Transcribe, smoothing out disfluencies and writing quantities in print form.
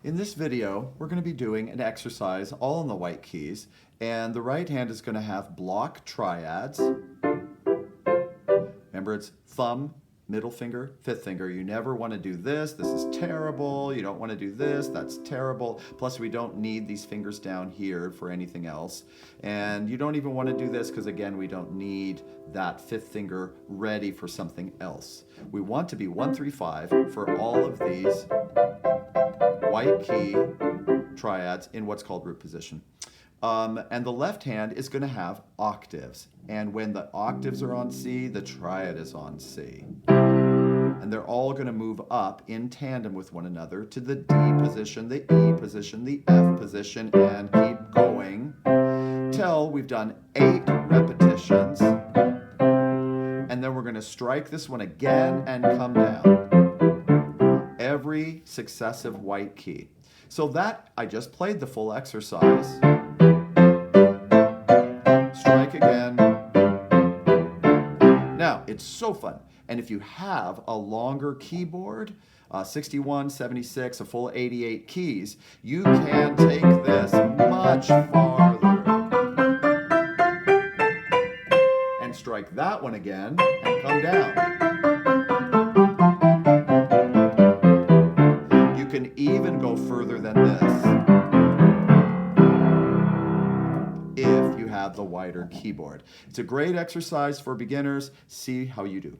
In this video, we're going to be doing an exercise all on the white keys, and the right hand is going to have block triads. Remember, it's thumb, middle finger, fifth finger. You never want to do this. This is terrible. You don't want to do this. That's terrible. Plus, we don't need these fingers down here for anything else. And you don't even want to do this because, again, we don't need that fifth finger ready for something else. We want to be 1, 3, 5 for all of these white key triads in what's called root position. And the left hand is going to have octaves. And when the octaves are on C, the triad is on C. And they're all going to move up in tandem with one another to the D position, the E position, the F position, and keep going till we've done 8 repetitions. And then we're going to strike this one again and come down. Every successive white key. So that, I just played the full exercise. Strike again. Now, it's so fun. And if you have a longer keyboard, 61, 76, a full 88 keys, you can take this much farther. And strike that one again and come down. You can even go further than this if you have the wider keyboard. It's a great exercise for beginners. See how you do.